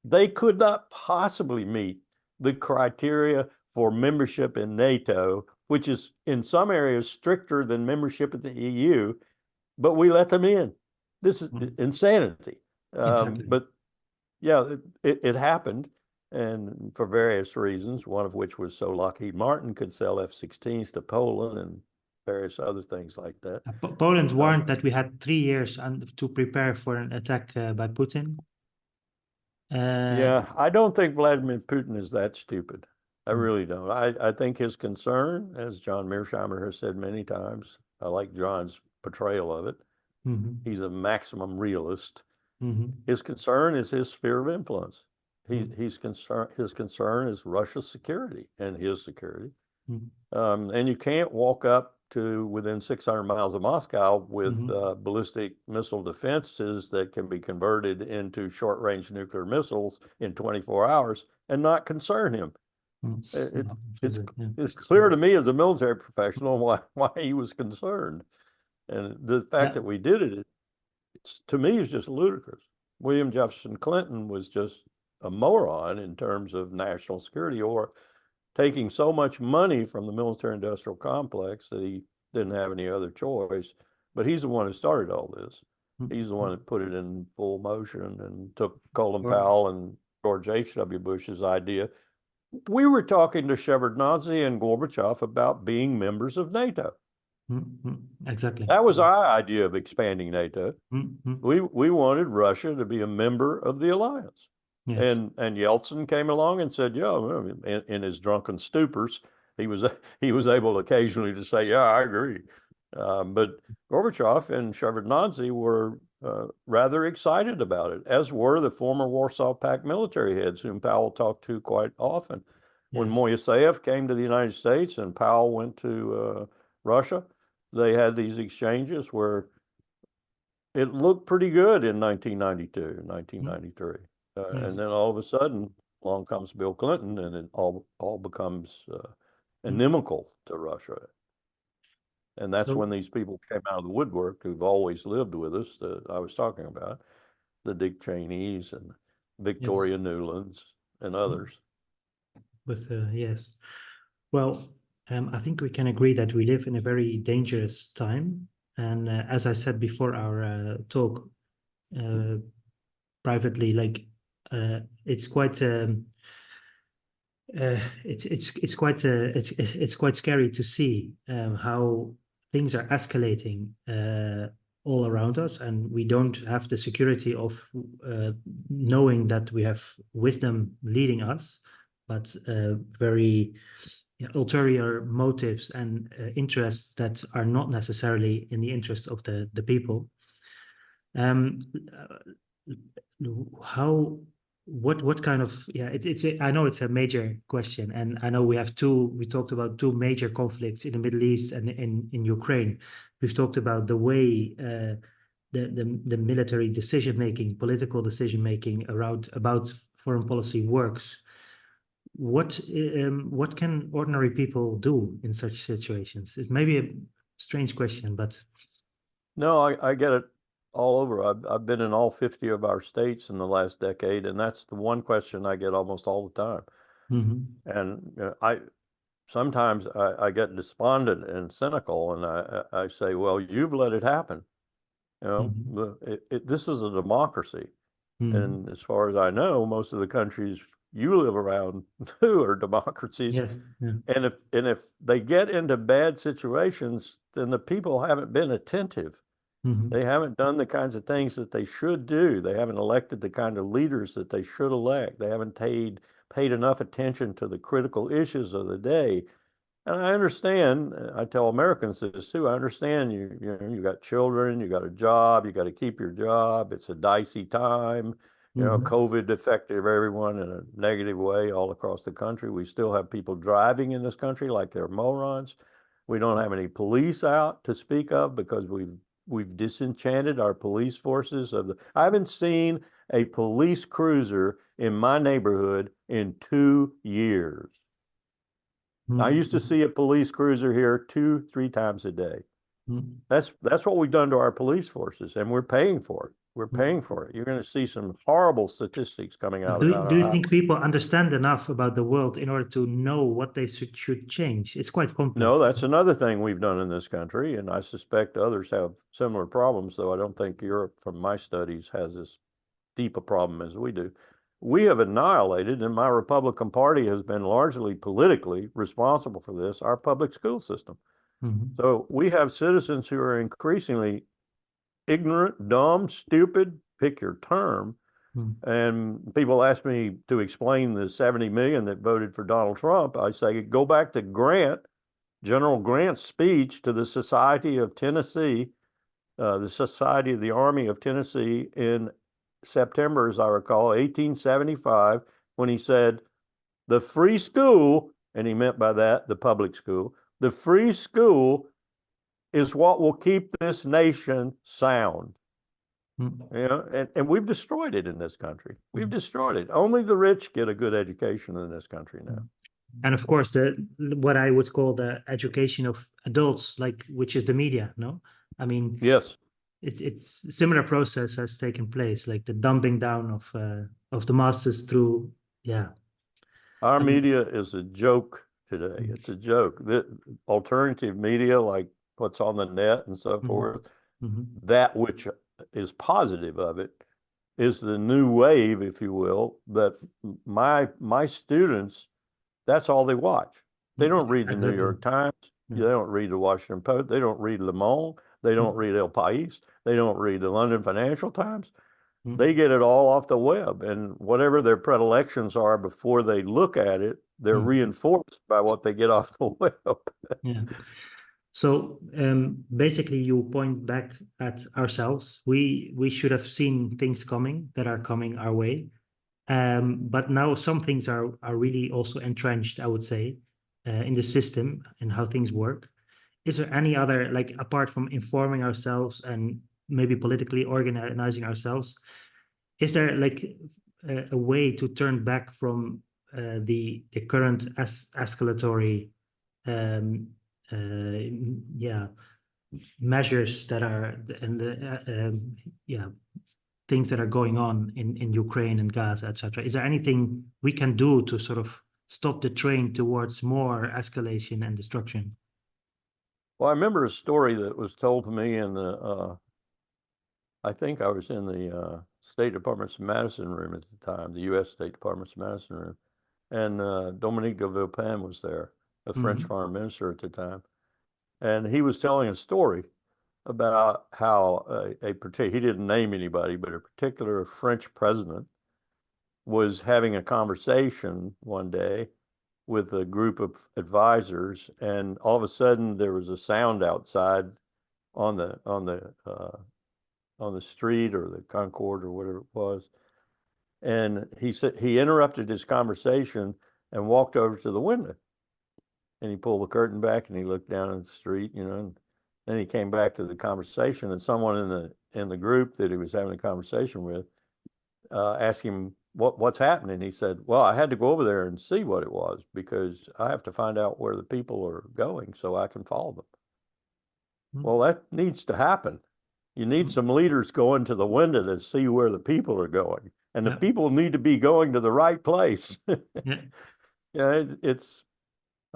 [SPEAKER 2] They could not possibly meet the criteria for membership in NATO, which is in some areas stricter than membership in the EU, but we let them in. This is insanity.
[SPEAKER 1] Exactly.
[SPEAKER 2] But yeah, it happened, and for various reasons, one of which was so Lockheed Martin could sell F-16s to Poland and various other things like that.
[SPEAKER 1] Poland warned that we had 3 years to prepare for an attack by Putin.
[SPEAKER 2] Yeah, I don't think Vladimir Putin is that stupid. I really don't. I think his concern, as John Mearsheimer has said many times, I like John's portrayal of it. He's a maximum realist. His concern is his sphere of influence. His concern is Russia's security and his security. And you can't walk up to within 600 miles of Moscow with ballistic missile defenses that can be converted into short-range nuclear missiles in 24 hours and not concern him. It's clear to me as a military professional why he was concerned. And the fact that we did it, to me, is just ludicrous. William Jefferson Clinton was just a moron in terms of national security, or taking so much money from the military-industrial complex that he didn't have any other choice. But he's the one who started all this. He's the one that put it in full motion and took Colin Powell and George H.W. Bush's idea. We were talking to Shevardnadze and Gorbachev about being members of NATO.
[SPEAKER 1] Exactly.
[SPEAKER 2] That was our idea of expanding NATO. We wanted Russia to be a member of the alliance. Yes. And Yeltsin came along and said, yeah, in his drunken stupors, he was able occasionally to say, yeah, I agree. But Gorbachev and Shevardnadze were rather excited about it, as were the former Warsaw Pact military heads, whom Powell talked to quite often. Yes. When Moiseyev came to the United States and Powell went to Russia, they had these exchanges where it looked pretty good in 1992, 1993. Yes. And then all of a sudden, along comes Bill Clinton, and it all becomes inimical to Russia. And that's when these people came out of the woodwork who've always lived with us that I was talking about, the Dick Cheneys and Victoria Nulands and others.
[SPEAKER 1] But yes, well, I think we can agree that we live in a very dangerous time. And as I said before our talk, uh, privately, like it's quite it's quite it's quite scary to see how things are escalating all around us, and we don't have the security of knowing that we have wisdom leading us, but very ulterior motives and interests that are not necessarily in the interest of the people. Um, how what kind of I know it's a major question, and I know we talked about two major conflicts in the Middle East and in Ukraine. We've talked about the way the military decision making, political decision making around about foreign policy works. What can ordinary people do in such situations? It may be a strange question, but
[SPEAKER 2] No, I get it all over. I've been in all 50 of our states in the last decade, and that's the one question I get almost all the time. And sometimes I get despondent and cynical, and I say, well, you've let it happen. This is a democracy. And as far as I know, most of the countries you live around too are democracies.
[SPEAKER 1] Yes. Yeah.
[SPEAKER 2] And if they get into bad situations, then the people haven't been attentive. They haven't done the kinds of things that they should do. They haven't elected the kind of leaders that they should elect. They haven't paid enough attention to the critical issues of the day. And I understand, I tell Americans this too, I understand you got children, you got a job, you got to keep your job. It's a dicey time. COVID affected everyone in a negative way all across the country. We still have people driving in this country like they're morons. We don't have any police out to speak of because we've disenchanted our police forces. I haven't seen a police cruiser in my neighborhood in 2 years. I used to see a police cruiser here 2-3 times a day. That's what we've done to our police forces, and we're paying for it. We're paying for it. You're going to see some horrible statistics coming out about
[SPEAKER 1] Do you think people understand enough about the world in order to know what they should change? It's quite complex.
[SPEAKER 2] No, that's another thing we've done in this country, and I suspect others have similar problems, though I don't think Europe, from my studies, has as deep a problem as we do. We have annihilated, and my Republican Party has been largely politically responsible for this, our public school system. So we have citizens who are increasingly ignorant, dumb, stupid, pick your term. And people ask me to explain the 70 million that voted for Donald Trump. I say, go back to General Grant's speech to the Society of Tennessee, the Society of the Army of Tennessee in September, as I recall, 1875, when he said, the free school, and he meant by that the public school, the free school is what will keep this nation sound. And we've destroyed it in this country. We've destroyed it. Only the rich get a good education in this country now.
[SPEAKER 1] And of course, what I would call the education of adults, which is the media, no? I mean,
[SPEAKER 2] yes,
[SPEAKER 1] it's similar process has taken place, like the dumbing down of the masses through,
[SPEAKER 2] Our media is a joke today. It's a joke. The alternative media, like what's on the net and so forth, that which is positive of it is the new wave, if you will, that my students, that's all they watch. They don't read the New York Times. They don't read the Washington Post. They don't read Le Monde. They don't read El País. They don't read the London Financial Times. They get it all off the web, and whatever their predilections are before they look at it, they're reinforced by what they get off the web.
[SPEAKER 1] So basically, you point back at ourselves. We should have seen things coming that are coming our way, but now some things are really also entrenched, I would say, in the system and how things work. Is there any other, apart from informing ourselves and maybe politically organizing ourselves, is there a way to turn back from the current escalatory measures that are and things that are going on in Ukraine and Gaza, etc.? Is there anything we can do to sort of stop the train towards more escalation and destruction.
[SPEAKER 2] Well, I remember a story that was told to me in the, I think I was in the State Department's Madison room at the time, the U.S. State Department's Madison room, and Dominique de Villepin was there, the French foreign minister at the time, and he was telling a story about how he didn't name anybody, but a particular French president was having a conversation one day with a group of advisors, and all of a sudden there was a sound outside on the street or the Concord or whatever it was, and he said he interrupted his conversation and walked over to the window, and he pulled the curtain back and he looked down at the street, and then he came back to the conversation, and someone in the group that he was having a conversation with asked him what's happening. He said, well, I had to go over there and see what it was because I have to find out where the people are going so I can follow them. Well, that needs to happen. You need some leaders going to the window to see where the people are going, and the people need to be going to the right place. It's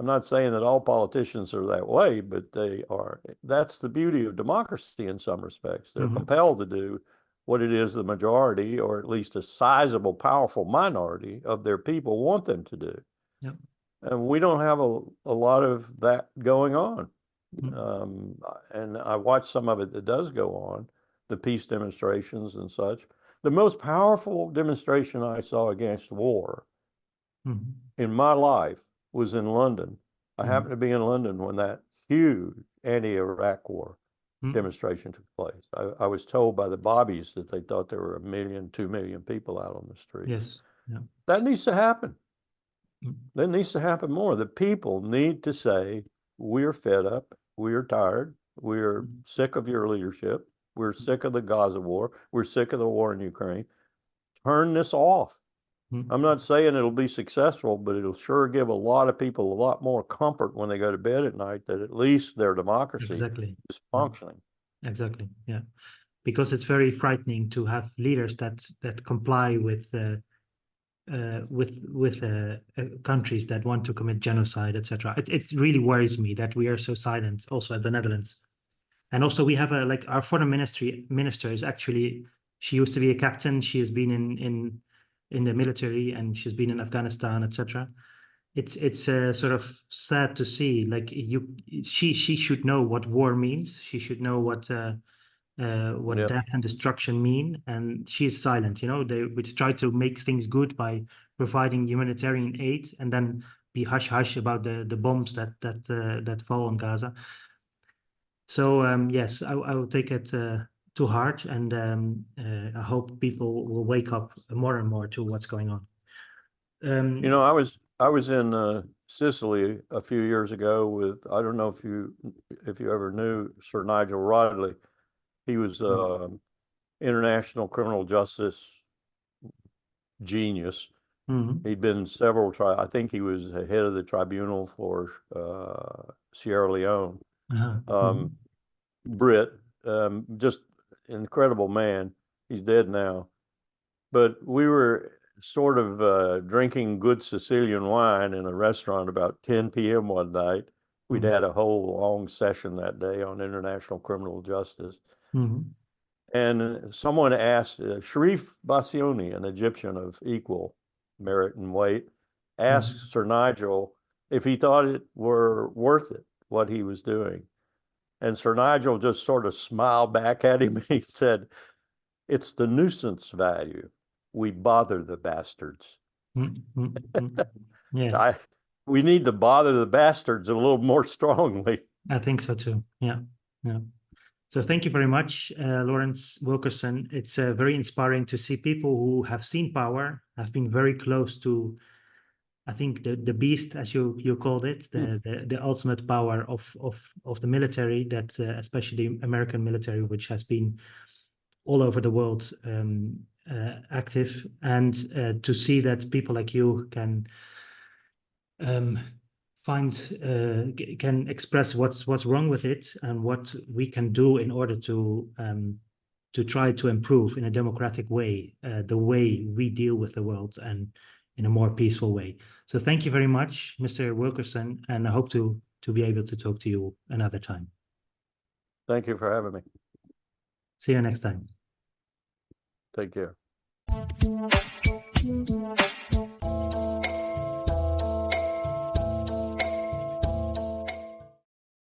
[SPEAKER 2] I'm not saying that all politicians are that way, but they are. That's the beauty of democracy in some respects. They're compelled to do what it is the majority, or at least a sizable, powerful minority of their people want them to do. And we don't have a lot of that going on. And I watch some of it that does go on, the peace demonstrations and such. The most powerful demonstration I saw against war in my life was in London. I happened to be in London when that huge anti-Iraq war demonstration took place. I was told by the bobbies that they thought there were 1 million, 2 million people out on the streets. That needs to happen. That needs to happen more. The people need to say, we're fed up, we're tired, we're sick of your leadership, we're sick of the Gaza war, we're sick of the war in Ukraine. Turn this off. I'm not saying it'll be successful, but it'll sure give a lot of people a lot more comfort when they go to bed at night that at least their democracy is functioning.
[SPEAKER 1] Exactly. Yeah, because it's very frightening to have leaders that comply with countries that want to commit genocide, etc. It really worries me that we are so silent, also at the Netherlands. And also we have our foreign minister is actually, she used to be a captain. She has been in the military, and she's been in Afghanistan, etc. It's sort of sad to see, like, she should know what war means. She should know what death and destruction mean, and she is silent. We try to make things good by providing humanitarian aid, and then be hush hush about the bombs that fall on Gaza. So yes, I will take it to heart, and I hope people will wake up more and more to what's going on.
[SPEAKER 2] I was in Sicily a few years ago with, I don't know if you ever knew Sir Nigel Rodley. He was international criminal justice genius. He'd been several I think he was head of the tribunal for Sierra Leone. Brit, just incredible man. He's dead now. But we were sort of drinking good Sicilian wine in a restaurant about 10 p.m. one night. We'd had a whole long session that day on international criminal justice. And someone asked, Sharif Bassioni, an Egyptian of equal merit and weight, asked Sir Nigel if he thought it were worth it, what he was doing. And Sir Nigel just sort of smiled back at him and he said, it's the nuisance value. We bother the bastards.
[SPEAKER 1] Yes.
[SPEAKER 2] We need to bother the bastards a little more strongly.
[SPEAKER 1] I think so too. Yeah. So thank you very much, Lawrence Wilkerson. It's very inspiring to see people who have seen power, have been very close to, I think, the beast, as you called it, the ultimate power of the military, that especially American military, which has been all over the world active, and to see that people like you can can express what's wrong with it, and what we can do in order to try to improve in a democratic way the way we deal with the world, and in a more peaceful way. So thank you very much, Mr. Wilkerson, and I hope to be able to talk to you another time.
[SPEAKER 2] Thank you for having me.
[SPEAKER 1] See you next time.
[SPEAKER 2] Take care.